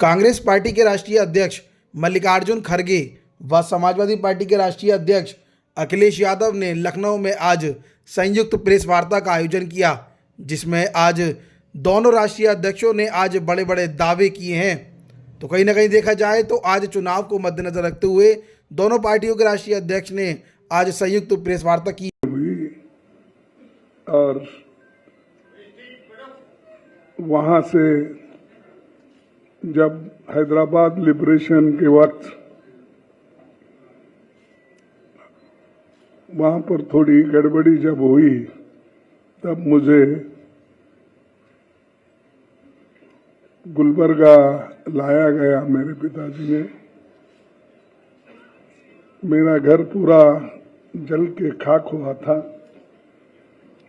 Congress party के राष्ट्रीय अध्यक्ष मल्लिकार्जुन खड़गे व समाजवादी पार्टी के राष्ट्रीय अध्यक्ष अखिलेश यादव ने लखनऊ में आज संयुक्त प्रेस वार्ता का आयोजन किया, जिसमें आज दोनों राष्ट्रीय अध्यक्षों ने आज बड़े बड़े दावे किए हैं। तो कहीं ना कहीं देखा जाए तो आज चुनाव को मद्देनजर रखते हुए दोनों पार्टियों के राष्ट्रीय अध्यक्ष ने आज संयुक्त प्रेस वार्ता की हुई और वहाँ से जब हैदराबाद लिबरेशन के वक्त वहाँ पर थोड़ी गड़बड़ी जब हुई, तब मुझे गुलबर्गा लाया गया मेरे पिताजी ने। मेरा घर पूरा जल के खाक हुआ था।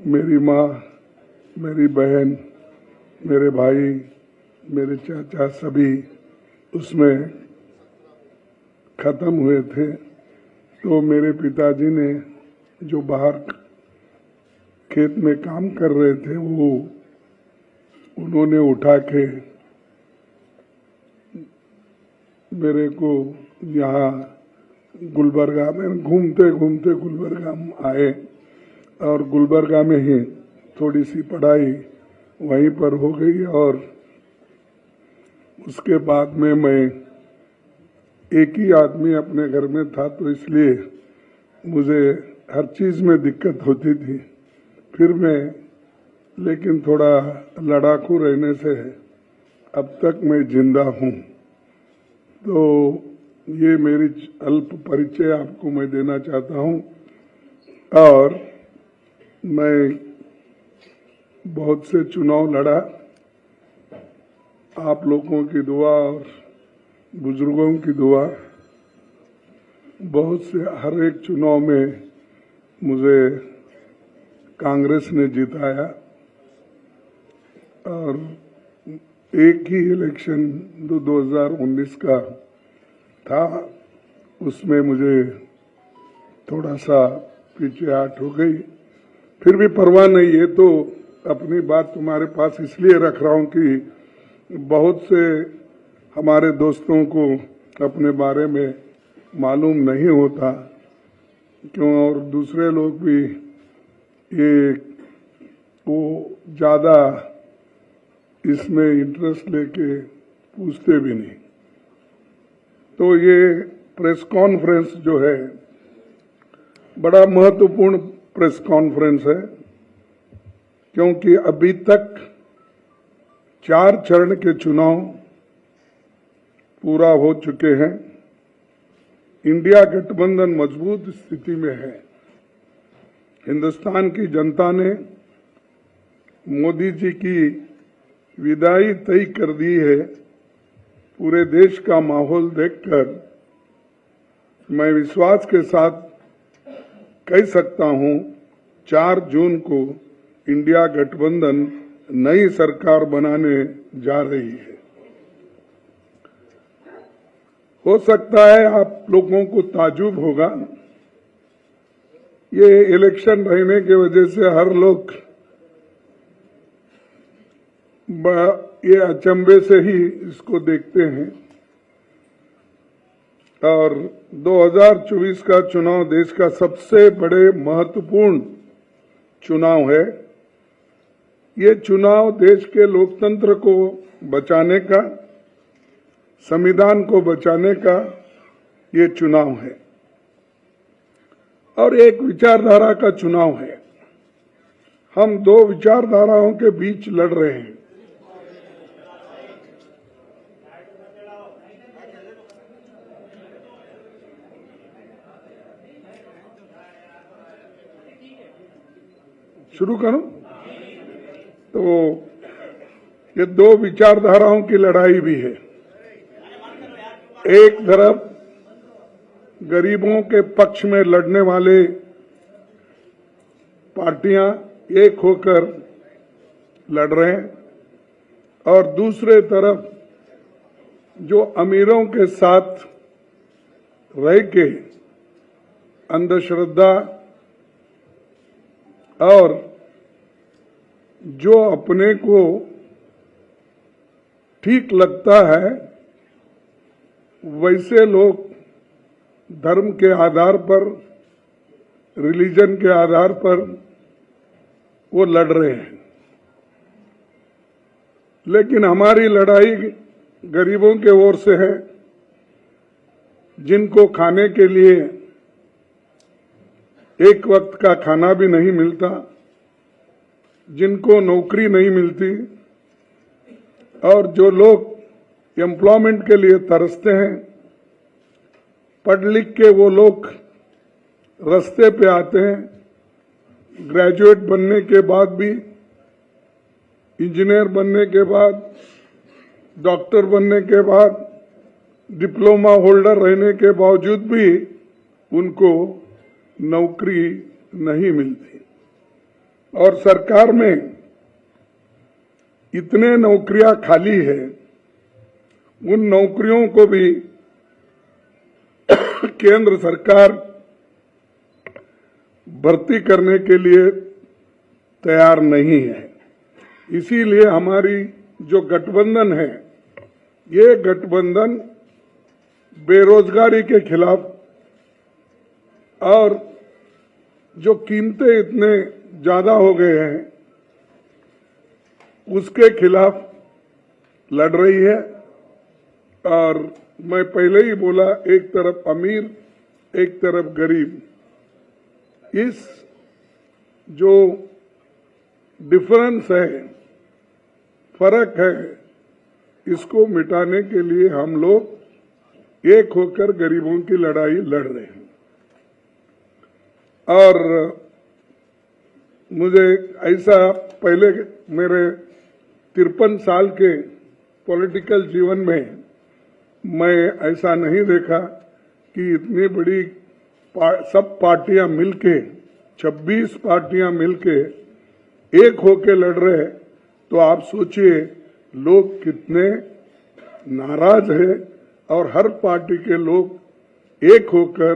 मेरी माँ, मेरी बहन, मेरे भाई, मेरे चाचा सभी उसमें खत्म हुए थे। तो मेरे पिताजी ने जो बाहर खेत में काम कर रहे थे वो उन्होंने उठा के मेरे को यहाँ गुलबर्गा में घूमते घूमते गुलबर्गा में आए और गुलबर्गा में ही थोड़ी सी पढ़ाई वहीं पर हो गई। और उसके बाद में मैं एक ही आदमी अपने घर में था, तो इसलिए मुझे हर चीज़ में दिक्कत होती थी। फिर मैं लेकिन थोड़ा लड़ाकू रहने से अब तक मैं जिंदा हूँ। तो ये मेरी अल्प परिचय आपको मैं देना चाहता हूँ। और मैं बहुत से चुनाव लड़ा, आप लोगों की दुआ और बुजुर्गों की दुआ, बहुत से हर एक चुनाव में मुझे कांग्रेस ने जिताया। और एक ही इलेक्शन 2019 का था, उसमें मुझे थोड़ा सा पीछे हट हो गई। फिर भी परवाह नहीं है, तो अपनी बात तुम्हारे पास इसलिए रख रहा हूँ कि बहुत से हमारे दोस्तों को अपने बारे में मालूम नहीं होता, क्यों, और दूसरे लोग भी ये वो ज़्यादा इसमें इंटरेस्ट लेके पूछते भी नहीं। तो ये प्रेस कॉन्फ्रेंस जो है बड़ा महत्वपूर्ण प्रेस कॉन्फ्रेंस है, क्योंकि अभी तक 4 चरण के चुनाव पूरा हो चुके हैं। इंडिया गठबंधन मजबूत स्थिति में है। हिंदुस्तान की जनता ने मोदी जी की विदाई तय कर दी है। पूरे देश का माहौल देखकर मैं विश्वास के साथ कह सकता हूं, 4 जून को इंडिया गठबंधन नई सरकार बनाने जा रही है। हो सकता है आप लोगों को ताजुब होगा, ये इलेक्शन रहने की वजह से हर लोग ये अचंभे से ही इसको देखते हैं। और 2024 का चुनाव देश का सबसे बड़े महत्वपूर्ण चुनाव है। ये चुनाव देश के लोकतंत्र को बचाने का, संविधान को बचाने का ये चुनाव है और एक विचारधारा का चुनाव है। हम 2 विचारधाराओं के बीच लड़ रहे हैं। शुरू करूं? तो ये 2 विचारधाराओं की लड़ाई भी है। एक तरफ गरीबों के पक्ष में लड़ने वाले पार्टियां एक होकर लड़ रहे हैं, और दूसरे तरफ जो अमीरों के साथ रह के अंधश्रद्धा और जो अपने को ठीक लगता है वैसे लोग धर्म के आधार पर, रिलीजन के आधार पर वो लड़ रहे हैं, लेकिन हमारी लड़ाई गरीबों के ओर से है, जिनको खाने के लिए एक वक्त का खाना भी नहीं मिलता, जिनको नौकरी नहीं मिलती, और जो लोग एम्प्लॉयमेंट के लिए तरसते हैं, पढ़ लिख के वो लोग रास्ते पे आते हैं, ग्रेजुएट बनने के बाद भी, इंजीनियर बनने के बाद, डॉक्टर बनने के बाद, डिप्लोमा होल्डर रहने के बावजूद भी उनको नौकरी नहीं मिलती। और सरकार में इतने नौकरियां खाली है, उन नौकरियों को भी केंद्र सरकार भर्ती करने के लिए तैयार नहीं है। इसीलिए हमारी जो गठबंधन है, ये गठबंधन बेरोजगारी के खिलाफ और जो कीमतें इतने ज्यादा हो गए हैं उसके खिलाफ लड़ रही है। और मैं पहले ही बोला, एक तरफ अमीर, एक तरफ गरीब, इस जो डिफरेंस है, फर्क है, इसको मिटाने के लिए हम लोग एक होकर गरीबों की लड़ाई लड़ रहे हैं। और मुझे ऐसा पहले मेरे 53 साल के पॉलिटिकल जीवन में मैं ऐसा नहीं देखा कि इतनी बड़ी सब पार्टियां मिलके, 26 पार्टियां मिलके एक होके लड़ रहे हैं, तो आप सोचिए लोग कितने नाराज हैं और हर पार्टी के लोग एक होकर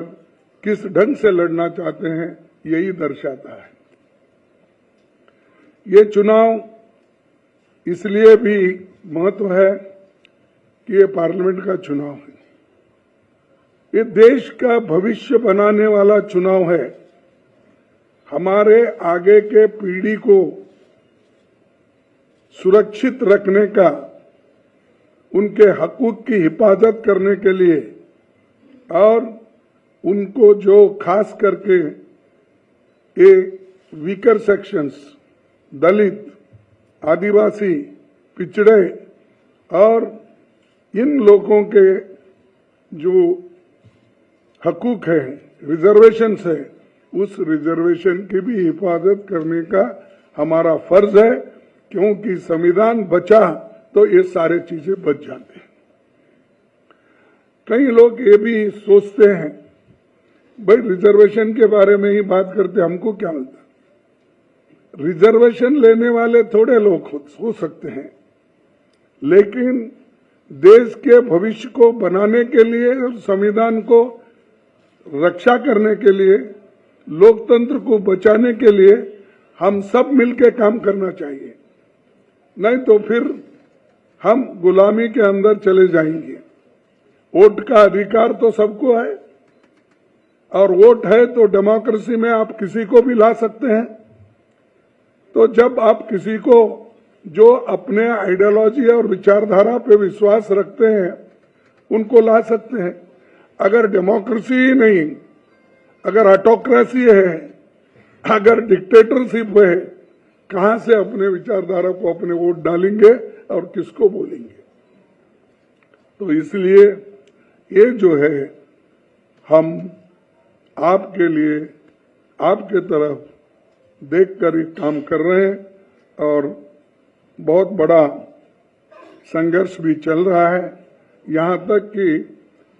किस ढंग से लड़ना चाहते हैं, यही दर्शाता है। ये चुनाव इसलिए भी महत्व है कि ये पार्लियामेंट का चुनाव है, ये देश का भविष्य बनाने वाला चुनाव है। हमारे आगे के पीढ़ी को सुरक्षित रखने का, उनके हकूक की हिफाजत करने के लिए, और उनको जो खास करके ये वीकर सेक्शंस, दलित, आदिवासी, पिछड़े और इन लोगों के जो हकूक है, रिजर्वेशंस है, उस रिजर्वेशन की भी हिफाजत करने का हमारा फर्ज है, क्योंकि संविधान बचा तो ये सारे चीजें बच जाते हैं। कई लोग ये भी सोचते हैं, भाई रिजर्वेशन के बारे में ही बात करते, हमको क्या मिलता? रिजर्वेशन लेने वाले थोड़े लोग हो सकते हैं, लेकिन देश के भविष्य को बनाने के लिए और संविधान को रक्षा करने के लिए, लोकतंत्र को बचाने के लिए हम सब मिलकर काम करना चाहिए, नहीं तो फिर हम गुलामी के अंदर चले जाएंगे। वोट का अधिकार तो सबको है, और वोट है तो डेमोक्रेसी में आप किसी को भी ला सकते हैं। तो जब आप किसी को जो अपने आइडियोलॉजी और विचारधारा पे विश्वास रखते हैं, उनको ला सकते हैं। अगर डेमोक्रेसी ही नहीं, अगर ऑटोक्रेसी है, अगर डिक्टेटरशिप है, कहां से अपने विचारधारा को अपने वोट डालेंगे और किसको बोलेंगे? तो इसलिए ये जो है, हम आपके लिए, आपके तरफ देखकर ही काम कर रहे हैं, और बहुत बड़ा संघर्ष भी चल रहा है। यहां तक कि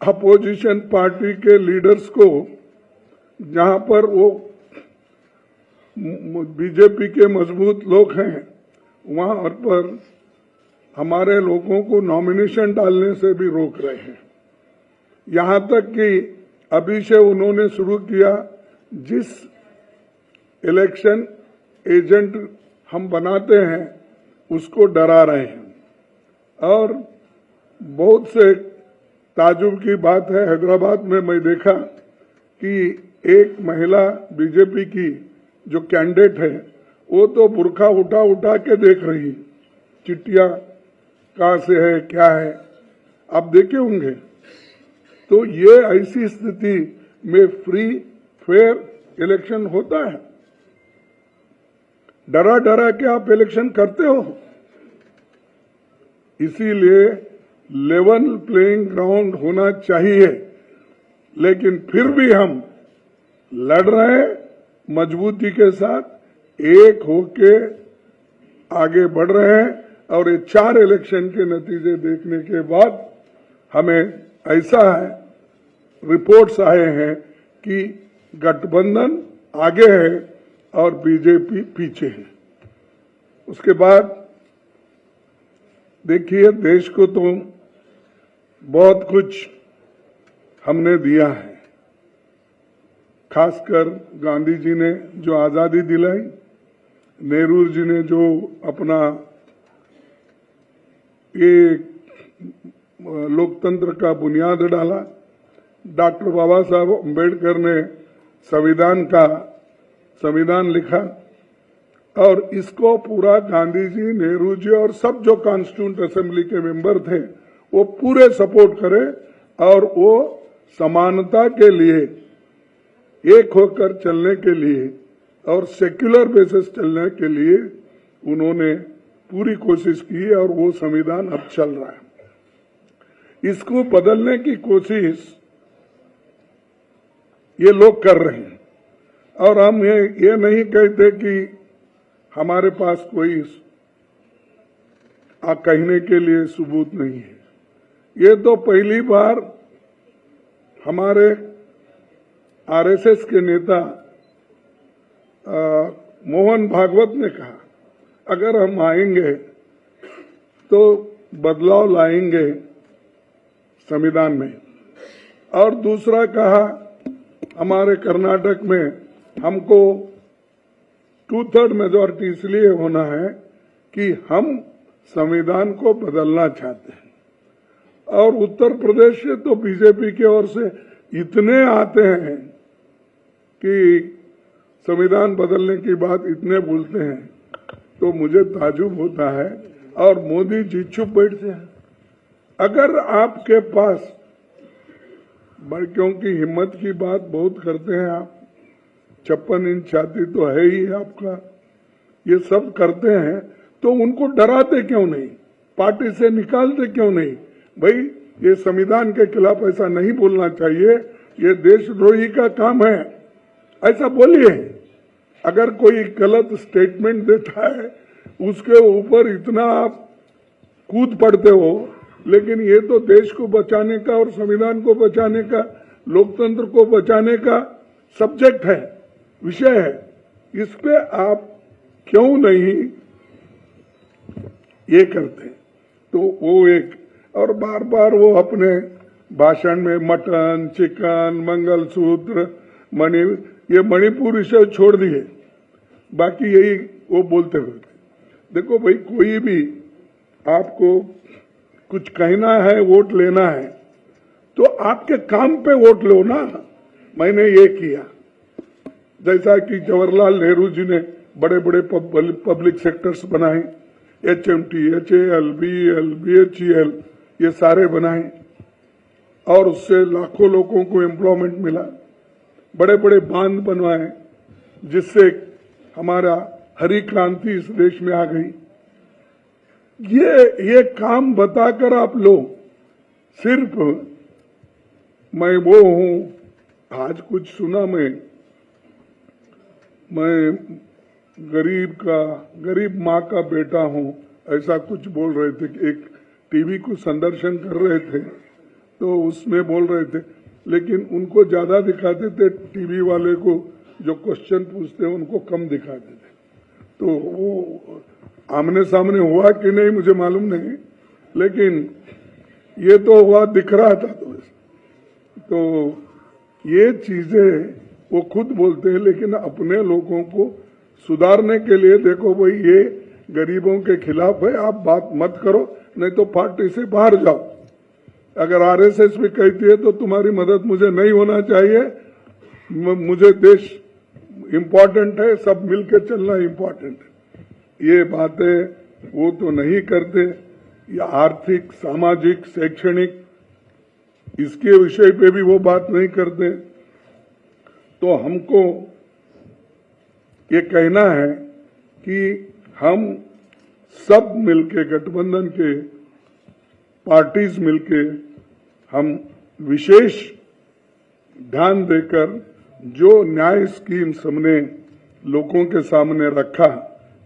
अपोजिशन पार्टी के लीडर्स को, जहां पर वो बीजेपी के मजबूत लोग हैं, वहां पर हमारे लोगों को नॉमिनेशन डालने से भी रोक रहे हैं। यहां तक कि अभी से उन्होंने शुरू किया, जिस इलेक्शन एजेंट हम बनाते हैं उसको डरा रहे हैं, और बहुत से ताजुब की बात है, हैदराबाद में मैं देखा कि एक महिला बीजेपी की जो कैंडिडेट है वो तो बुर्का उठा उठा के देख रही, चिट्ठियां कहां से है क्या है, आप देखे होंगे। तो ये ऐसी स्थिति में फ्री फेयर इलेक्शन होता है? डरा डरा के आप इलेक्शन करते हो। इसीलिए लेवल प्लेइंग ग्राउंड होना चाहिए, लेकिन फिर भी हम लड़ रहे हैं मजबूती के साथ, एक होके आगे बढ़ रहे हैं। और ये 4 इलेक्शन के नतीजे देखने के बाद हमें ऐसा है, रिपोर्ट्स आए हैं कि गठबंधन आगे है और बीजेपी पीछे है। उसके बाद देखिए, देश को तो बहुत कुछ हमने दिया है, खासकर गांधी जी ने जो आजादी दिलाई, नेहरू जी ने जो अपना एक लोकतंत्र का बुनियाद डाला, डॉक्टर बाबा साहब अम्बेडकर ने संविधान लिखा, और इसको पूरा गांधी जी, नेहरू जी और सब जो कॉन्स्टिट्यूंट असेंबली के मेंबर थे वो पूरे सपोर्ट करे, और वो समानता के लिए, एक होकर चलने के लिए और सेक्युलर बेसिस चलने के लिए उन्होंने पूरी कोशिश की, और वो संविधान अब चल रहा है। इसको बदलने की कोशिश ये लोग कर रहे हैं, और हम ये नहीं कहते कि हमारे पास कोई कहने के लिए सबूत नहीं है। ये तो पहली बार हमारे आरएसएस के नेता मोहन भागवत ने कहा, अगर हम आएंगे तो बदलाव लाएंगे संविधान में। और दूसरा कहा, हमारे कर्नाटक में हमको 2/3 मेजॉरिटी इसलिए होना है कि हम संविधान को बदलना चाहते हैं। और उत्तर प्रदेश से तो बीजेपी की ओर से इतने आते हैं कि संविधान बदलने की बात इतने बोलते हैं, तो मुझे ताजुब होता है। और मोदी जी चुप बैठते हैं। अगर आपके पास, क्योंकि हिम्मत की बात बहुत करते हैं आप, 56 इंच छाती तो है ही आपका, ये सब करते हैं, तो उनको डराते क्यों नहीं, पार्टी से निकालते क्यों नहीं? भाई, ये संविधान के खिलाफ ऐसा नहीं बोलना चाहिए, ये देशद्रोही का काम है, ऐसा बोलिए। अगर कोई गलत स्टेटमेंट देता है उसके ऊपर इतना आप कूद पड़ते हो, लेकिन ये तो देश को बचाने का और संविधान को बचाने का, लोकतंत्र को बचाने का सब्जेक्ट है, विषय है। इस पे आप क्यों नहीं ये करते? तो वो एक, और बार बार वो अपने भाषण में मटन, चिकन, मंगलसूत्र, ये मणिपुर विषय छोड़ दिए, बाकी यही वो बोलते हुए। देखो भाई, कोई भी आपको कुछ कहना है, वोट लेना है, तो आपके काम पे वोट लो ना। मैंने ये किया, जैसा कि जवाहरलाल नेहरू जी ने बड़े बड़े पब्लिक सेक्टर्स बनाए, HMT, HAL, BEL, BHEL, ये सारे बनाए, और उससे लाखों लोगों को एम्प्लॉयमेंट मिला। बड़े बड़े बांध बनवाए, जिससे हमारा हरी क्रांति इस देश में आ गई। ये काम बताकर आप लोग सिर्फ मैं वो हूं, आज कुछ सुना मैं गरीब माँ का बेटा हूं, ऐसा कुछ बोल रहे थे कि एक टीवी को संदर्शन कर रहे थे, तो उसमें बोल रहे थे, लेकिन उनको ज्यादा दिखाते थे, टीवी वाले को जो क्वेश्चन पूछते हैं उनको कम दिखाते थे। तो वो आमने सामने हुआ कि नहीं मुझे मालूम नहीं, लेकिन ये तो हुआ, दिख रहा था। तो ये चीजें वो खुद बोलते हैं, लेकिन अपने लोगों को सुधारने के लिए, देखो भाई, ये गरीबों के खिलाफ है, आप बात मत करो, नहीं तो पार्टी से बाहर जाओ। अगर आरएसएस भी कहती है तो तुम्हारी मदद मुझे नहीं होना चाहिए, मुझे देश इम्पोर्टेंट है, सब मिलकर चलना इम्पोर्टेंट है। ये बातें वो तो नहीं करते। ये आर्थिक, सामाजिक, शैक्षणिक, इसके विषय पे भी वो बात नहीं करते। तो हमको ये कहना है कि हम सब मिलके, गठबंधन के पार्टीज मिलके, हम विशेष ध्यान देकर जो न्याय स्कीम्स हमने लोगों के सामने रखा,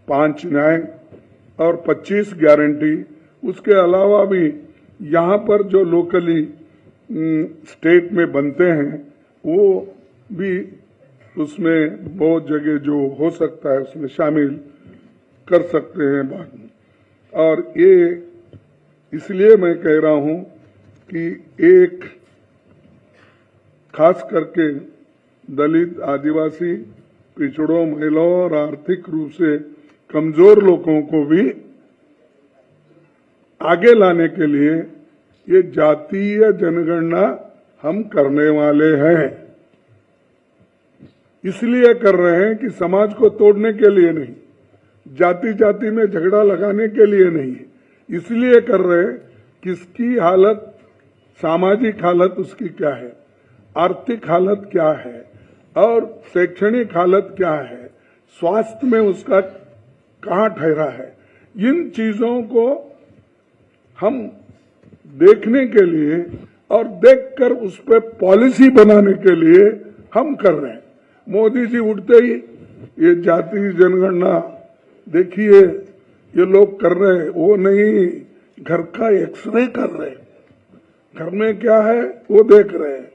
5 न्याय और 25 गारंटी, उसके अलावा भी यहाँ पर जो लोकली स्टेट में बनते हैं वो भी उसमें बहुत जगह जो हो सकता है उसमें शामिल कर सकते हैं बाद में। और ये इसलिए मैं कह रहा हूं कि एक खास करके दलित, आदिवासी, पिछड़ों, महिलाओं और आर्थिक रूप से कमजोर लोगों को भी आगे लाने के लिए ये जातीय जनगणना हम करने वाले हैं। इसलिए कर रहे हैं कि समाज को तोड़ने के लिए नहीं, जाति जाति में झगड़ा लगाने के लिए नहीं, इसलिए कर रहे हैं किसकी हालत, सामाजिक हालत उसकी क्या है, आर्थिक हालत क्या है और शैक्षणिक हालत क्या है, स्वास्थ्य में उसका कहाँ ठहरा है, इन चीजों को हम देखने के लिए और देखकर उस पर पॉलिसी बनाने के लिए हम कर रहे हैं। मोदी जी उठते ही ये जाति जनगणना देखिए ये लोग कर रहे हैं, वो नहीं, घर का एक्सरे कर रहे हैं, घर में क्या है वो देख रहे हैं।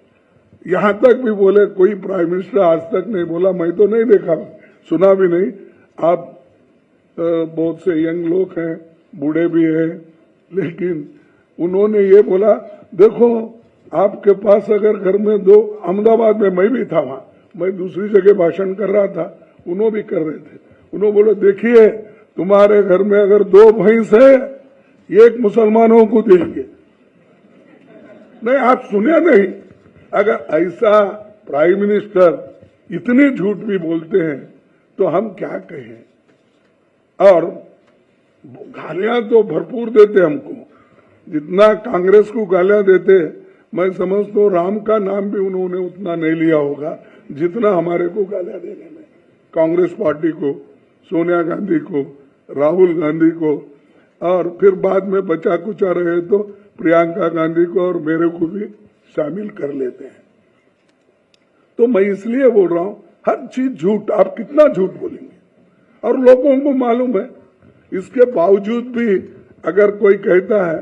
यहां तक भी बोले, कोई प्राइम मिनिस्टर आज तक नहीं बोला, मैं तो नहीं देखा, सुना भी नहीं। आप बहुत से यंग लोग हैं, बूढ़े भी हैं, लेकिन उन्होंने ये बोला, देखो आपके पास अगर घर में 2, अहमदाबाद में मैं भी था, वहां मैं दूसरी जगह भाषण कर रहा था, उन्होंने भी कर रहे थे, उन्होंने बोला देखिए तुम्हारे घर में अगर 2 भैंस है, एक मुसलमानों को देंगे। नहीं, आप सुने नहीं। अगर ऐसा प्राइम मिनिस्टर इतनी झूठ भी बोलते हैं तो हम क्या कहें। और गालियां तो भरपूर देते हमको, जितना कांग्रेस को गालियां देते, मैं समझता हूं राम का नाम भी उन्होंने उतना नहीं लिया होगा जितना हमारे को गालियां देने में। कांग्रेस पार्टी को, सोनिया गांधी को, राहुल गांधी को, और फिर बाद में बचा कुचा रहे तो प्रियंका गांधी को और मेरे को भी शामिल कर लेते हैं। तो मैं इसलिए बोल रहा हूं, हर चीज झूठ, आप कितना झूठ बोलेंगे, और लोगों को मालूम है। इसके बावजूद भी अगर कोई कहता है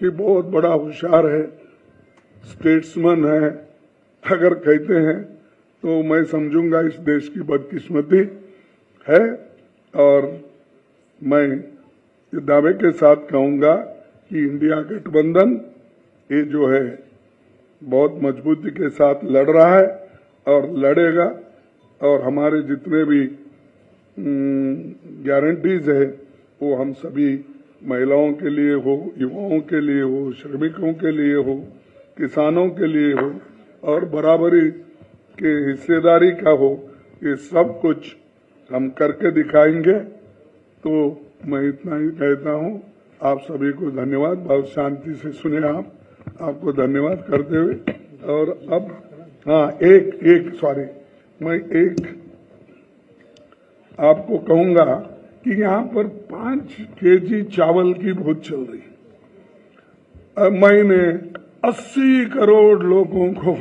कि बहुत बड़ा होशियार है, स्टेट्समैन है, अगर कहते हैं तो मैं समझूंगा इस देश की बदकिस्मती है। और मैं ये दावे के साथ कहूंगा कि इंडिया गठबंधन ये जो है बहुत मजबूती के साथ लड़ रहा है और लड़ेगा, और हमारे जितने भी गारंटीज है वो हम सभी महिलाओं के लिए हो, युवाओं के लिए हो, श्रमिकों के लिए हो, किसानों के लिए हो और बराबरी के हिस्सेदारी का हो, ये सब कुछ हम करके दिखाएंगे। तो मैं इतना ही कहता हूँ, आप सभी को धन्यवाद। बहुत शांति से सुने आप, आपको धन्यवाद करते हुए। और अब हाँ, मैं एक आपको कहूंगा कि यहाँ पर 5 केजी चावल की बहुत चल रही है। मैंने 80 करोड़ लोगों को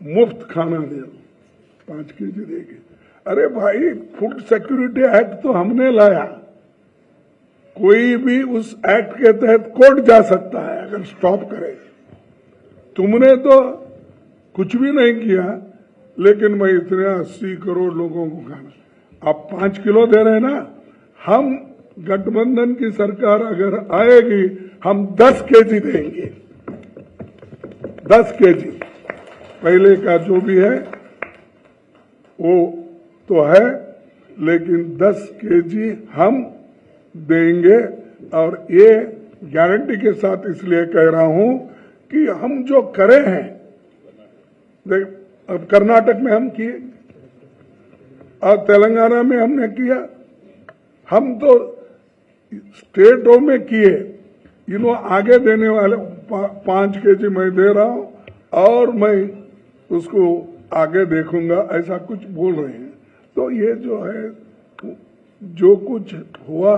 मुफ्त खाना दिया, 5 केजी देके। अरे भाई, फूड सिक्योरिटी एक्ट तो हमने लाया, कोई भी उस एक्ट के तहत कोर्ट जा सकता है अगर स्टॉप करे। तुमने तो कुछ भी नहीं किया, लेकिन मैं इतने 80 करोड़ लोगों को खाना, आप 5 किलो दे रहे हैं ना, हम गठबंधन की सरकार अगर आएगी हम 10 केजी देंगे, 10 केजी। पहले का जो भी है वो तो है, लेकिन 10 केजी हम देंगे। और ये गारंटी के साथ इसलिए कह रहा हूं कि हम जो करे हैं, देख अब कर्नाटक में हम किए और तेलंगाना में हमने किया, हम तो स्टेटों में किए। आगे देने वाले 5 केजी मैं दे रहा हूं और मैं उसको आगे देखूंगा, ऐसा कुछ बोल रहे हैं। तो ये जो है जो कुछ हुआ,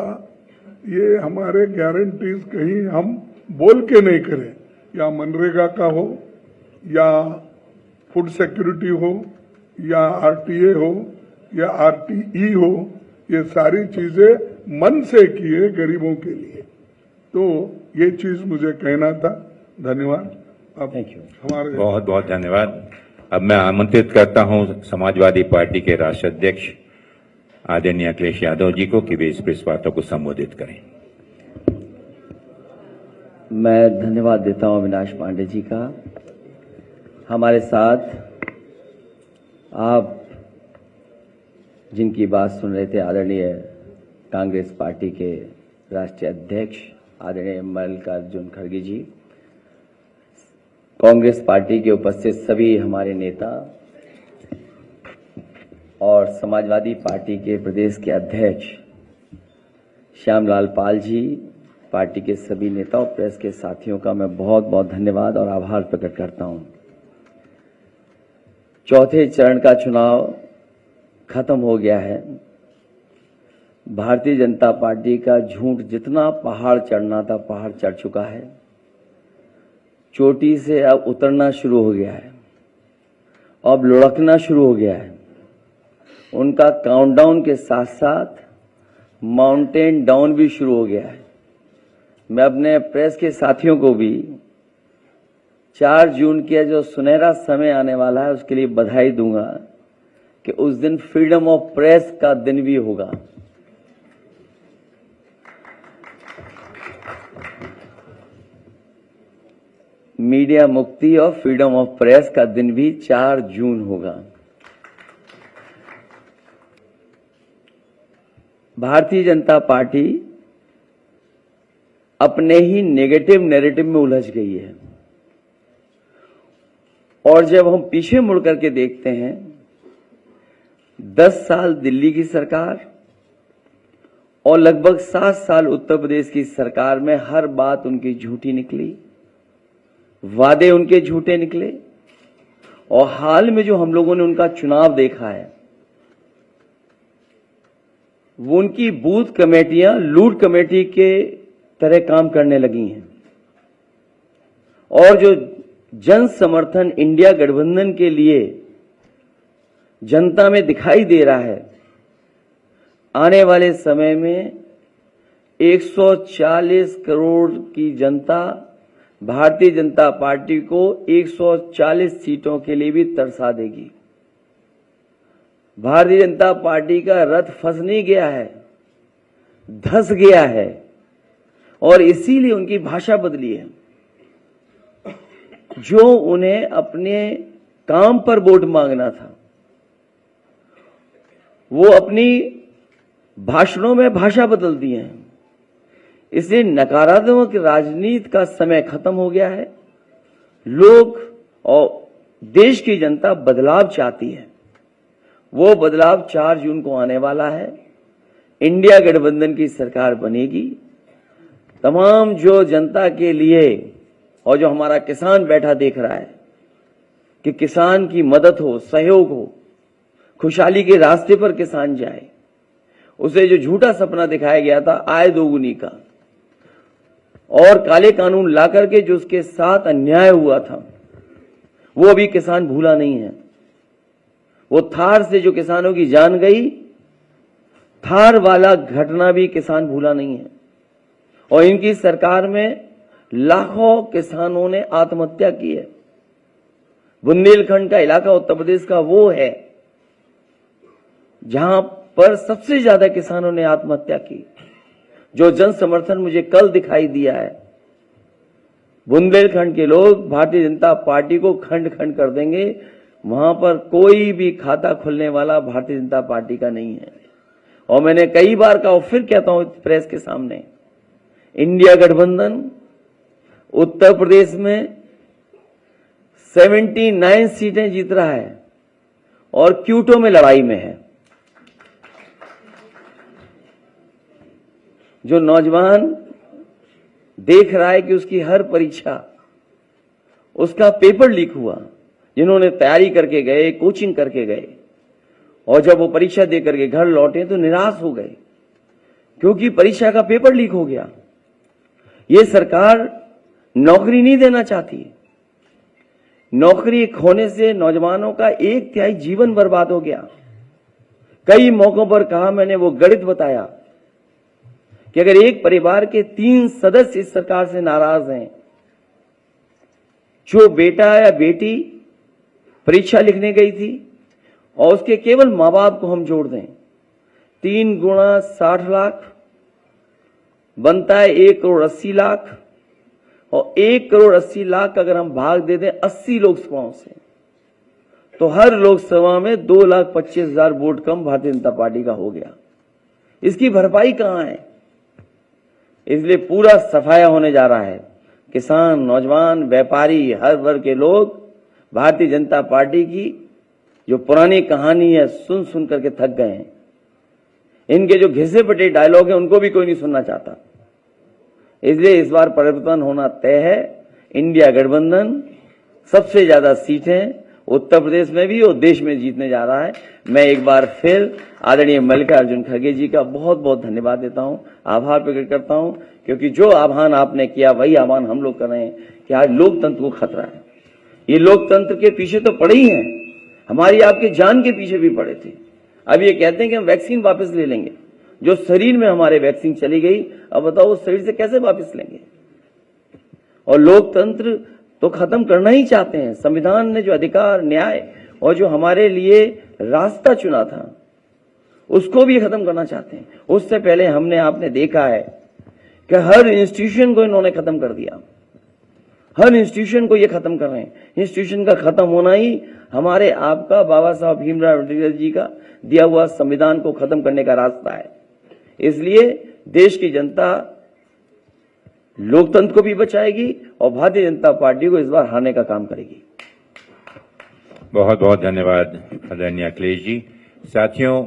ये हमारे गारंटीज कहीं हम बोल के नहीं करें, या मनरेगा का हो या फूड सिक्योरिटी हो या आरटीए हो या आरटीई हो, ये सारी चीजें मन से किए गरीबों के लिए। तो ये चीज मुझे कहना था। धन्यवाद। अब थैंक यू। हमारे बहुत बहुत धन्यवाद। अब मैं आमंत्रित करता हूं समाजवादी पार्टी के राष्ट्रीय अध्यक्ष आदरणीय अखिलेश यादव जी को कि वे इस प्रेस वार्ता को संबोधित करें। मैं धन्यवाद देता हूं अविनाश पांडे जी का। हमारे साथ आप जिनकी बात सुन रहे थे, आदरणीय कांग्रेस पार्टी के राष्ट्रीय अध्यक्ष आदरणीय मल्लिकार्जुन खड़गे जी, कांग्रेस पार्टी के उपस्थित सभी हमारे नेता और समाजवादी पार्टी के प्रदेश के अध्यक्ष श्यामलाल पाल जी, पार्टी के सभी नेता और प्रेस के साथियों का मैं बहुत बहुत धन्यवाद और आभार प्रकट करता हूं। चौथे चरण का चुनाव खत्म हो गया है। भारतीय जनता पार्टी का झूठ जितना पहाड़ चढ़ना था, पहाड़ चढ़ चुका है। चोटी से अब उतरना शुरू हो गया है, अब लुढ़कना शुरू हो गया है। उनका काउंटडाउन के साथ साथ माउंटेन डाउन भी शुरू हो गया है। मैं अपने प्रेस के साथियों को भी 4 जून के जो सुनहरा समय आने वाला है उसके लिए बधाई दूंगा कि उस दिन फ्रीडम ऑफ प्रेस का दिन भी होगा। मीडिया मुक्ति और फ्रीडम ऑफ प्रेस का दिन भी 4 जून होगा। भारतीय जनता पार्टी अपने ही नेगेटिव नैरेटिव में उलझ गई है और जब हम पीछे मुड़ करके देखते हैं, 10 साल दिल्ली की सरकार और लगभग 7 साल उत्तर प्रदेश की सरकार में हर बात उनकी झूठी निकली, वादे उनके झूठे निकले। और हाल में जो हम लोगों ने उनका चुनाव देखा है, वो उनकी बूथ कमेटियां लूट कमेटी के तरह काम करने लगी हैं। और जो जन समर्थन इंडिया गठबंधन के लिए जनता में दिखाई दे रहा है, आने वाले समय में 140 करोड़ की जनता भारतीय जनता पार्टी को 140 सीटों के लिए भी तरसा देगी। भारतीय जनता पार्टी का रथ फंस नहीं गया है, धंस गया है और इसीलिए उनकी भाषा बदली है। जो उन्हें अपने काम पर वोट मांगना था, वो अपनी भाषणों में भाषा बदल दिए हैं। इसलिए नकारात्मक राजनीति का समय खत्म हो गया है। लोग और देश की जनता बदलाव चाहती है। वो बदलाव 4 जून को आने वाला है। इंडिया गठबंधन की सरकार बनेगी। तमाम जो जनता के लिए और जो हमारा किसान बैठा देख रहा है कि किसान की मदद हो, सहयोग हो, खुशहाली के रास्ते पर किसान जाए, उसे जो झूठा सपना दिखाया गया था आय दोगुनी का और काले कानून ला करके जो उसके साथ अन्याय हुआ था, वो अभी किसान भूला नहीं है। वो थार से जो किसानों की जान गई, थार वाला घटना भी किसान भूला नहीं है। और इनकी सरकार में लाखों किसानों ने आत्महत्या की है। बुंदेलखंड का इलाका उत्तर प्रदेश का वो है जहां पर सबसे ज्यादा किसानों ने आत्महत्या की। जो जन समर्थन मुझे कल दिखाई दिया है, बुंदेलखंड के लोग भारतीय जनता पार्टी को खंड खंड कर देंगे। वहां पर कोई भी खाता खुलने वाला भारतीय जनता पार्टी का नहीं है। और मैंने कई बार कहा और फिर कहता हूं प्रेस के सामने, इंडिया गठबंधन उत्तर प्रदेश में 79 सीटें जीत रहा है और क्यूटो में लड़ाई में है। जो नौजवान देख रहा है कि उसकी हर परीक्षा, उसका पेपर लीक हुआ, जिन्होंने तैयारी करके गए, कोचिंग करके गए, और जब वो परीक्षा दे करके घर लौटे तो निराश हो गए क्योंकि परीक्षा का पेपर लीक हो गया। ये सरकार नौकरी नहीं देना चाहती। नौकरी खोने से नौजवानों का 1/3 जीवन बर्बाद हो गया। कई मौकों पर कहा मैंने, वो गणित बताया कि अगर एक परिवार के 3 सदस्य इस सरकार से नाराज हैं, जो बेटा या बेटी परीक्षा लिखने गई थी और उसके केवल मां बाप को हम जोड़ दें, 3 गुणा 60 लाख बनता है 1,80,00,000, और 1,80,00,000 अगर हम भाग दे दें 80 लोकसभाओं से, तो हर लोकसभा में 2,25,000 वोट कम भारतीय जनता पार्टी का हो गया। इसकी भरपाई कहां है? इसलिए पूरा सफाया होने जा रहा है। किसान, नौजवान, व्यापारी, हर वर्ग के लोग भारतीय जनता पार्टी की जो पुरानी कहानी है सुन सुन करके थक गए हैं। इनके जो घिसे पिटे डायलॉग हैं उनको भी कोई नहीं सुनना चाहता। इसलिए इस बार परिवर्तन होना तय है। इंडिया गठबंधन सबसे ज्यादा सीटें उत्तर प्रदेश में भी और देश में जीतने जा रहा है। मैं एक बार फिर आदरणीय मल्लिकार्जुन खड़गे जी का बहुत बहुत धन्यवाद देता हूं, आभार प्रकट करता हूं, क्योंकि जो आह्वान आपने किया वही आह्वान हम लोग कर रहे हैं कि आज लोकतंत्र को खतरा है। ये लोकतंत्र के पीछे तो पड़े ही हैं, हमारी आपके जान के पीछे भी पड़े थे। अब ये कहते हैं कि हम वैक्सीन वापस ले लेंगे। जो शरीर में हमारे वैक्सीन चली गई, अब बताओ उस शरीर से कैसे वापस लेंगे? और लोकतंत्र तो खत्म करना ही चाहते हैं। संविधान ने जो अधिकार, न्याय और जो हमारे लिए रास्ता चुना था उसको भी खत्म करना चाहते हैं। उससे पहले हमने आपने देखा है कि हर इंस्टीट्यूशन को इन्होंने खत्म कर दिया। हर इंस्टीट्यूशन को ये खत्म कर रहे हैं। इंस्टीट्यूशन का खत्म होना ही हमारे आपका बाबा साहब भीमराव अम्बेडकर जी का दिया हुआ संविधान को खत्म करने का रास्ता है। इसलिए देश की जनता लोकतंत्र को भी बचाएगी और भारतीय जनता पार्टी को इस बार हारने का काम करेगी। बहुत बहुत धन्यवाद आदरणीय अखिलेश जी। साथियों,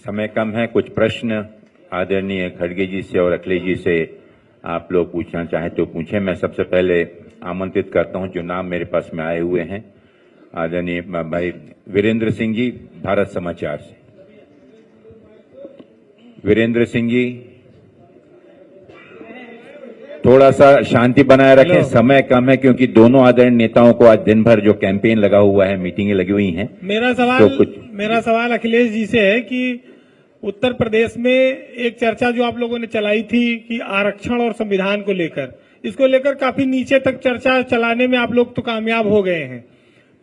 समय कम है, कुछ प्रश्न आदरणीय खड़गे जी से और अखिलेश जी से आप लोग पूछना चाहें तो पूछें। मैं सबसे पहले आमंत्रित करता हूं जो नाम मेरे पास में आए हुए हैं, आदरणीय भाई वीरेंद्र सिंह जी, भारत समाचार से। वीरेंद्र सिंह जी, थोड़ा सा शांति बनाए रखें, समय कम है क्योंकि दोनों आदरणीय नेताओं को आज दिन भर जो कैंपेन लगा हुआ है, मीटिंगें लगी हुई हैं। मेरा सवाल अखिलेश जी से है कि उत्तर प्रदेश में एक चर्चा जो आप लोगों ने चलाई थी कि आरक्षण और संविधान को लेकर, इसको लेकर काफी नीचे तक चर्चा चलाने में आप लोग तो कामयाब हो गए हैं।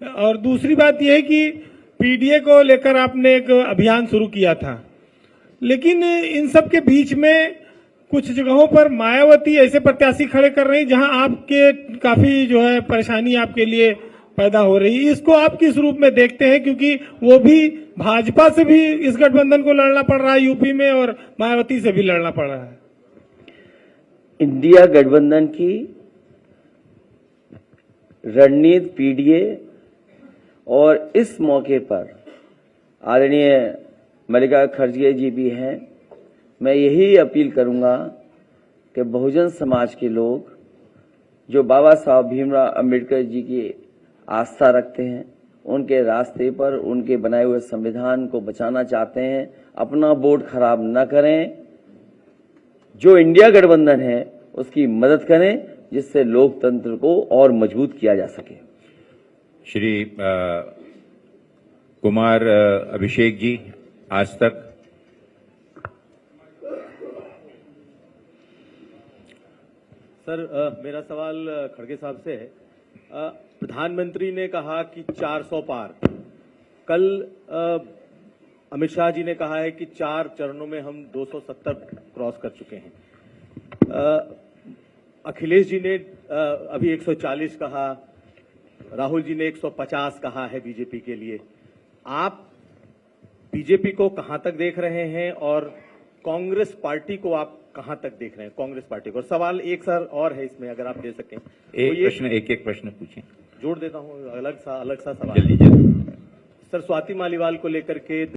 और दूसरी बात यह है कि पीडीए को लेकर आपने एक अभियान शुरू किया था, लेकिन इन सब के बीच में कुछ जगहों पर मायावती ऐसे प्रत्याशी खड़े कर रही जहां आपके काफी जो है परेशानी आपके लिए पैदा हो रही। इसको आप किस रूप में देखते हैं, क्योंकि वो भी भाजपा से भी इस गठबंधन को लड़ना पड़ रहा है यूपी में और मायावती से भी लड़ना पड़ रहा है। इंडिया गठबंधन की रणनीति पीडीए और इस मौके पर आदरणीय मल्लिकार्जुन खड़गे जी भी हैं। मैं यही अपील करूंगा कि बहुजन समाज के लोग जो बाबा साहब भीमराव अम्बेडकर जी की आस्था रखते हैं, उनके रास्ते पर, उनके बनाए हुए संविधान को बचाना चाहते हैं, अपना वोट खराब न करें। जो इंडिया गठबंधन है उसकी मदद करें, जिससे लोकतंत्र को और मजबूत किया जा सके। श्री कुमार अभिषेक जी, आज तक। सर, मेरा सवाल खड़गे साहब से है। प्रधानमंत्री ने कहा कि 400 पार। कल अमित शाह जी ने कहा है कि 4 चरणों में हम 270 क्रॉस कर चुके हैं। अखिलेश जी ने अभी 140 कहा, राहुल जी ने 150 कहा है बीजेपी के लिए। आप बीजेपी को कहां तक देख रहे हैं और कांग्रेस पार्टी को आप कहां तक देख रहे हैं कांग्रेस पार्टी को? और सवाल एक सर और है इसमें, अगर आप दे सकें एक प्रश्न पूछें। जोड़ देता हूं, अलग सा सवाल। जल्दी जल्दी। सर, स्वाति मालीवाल को लेकर के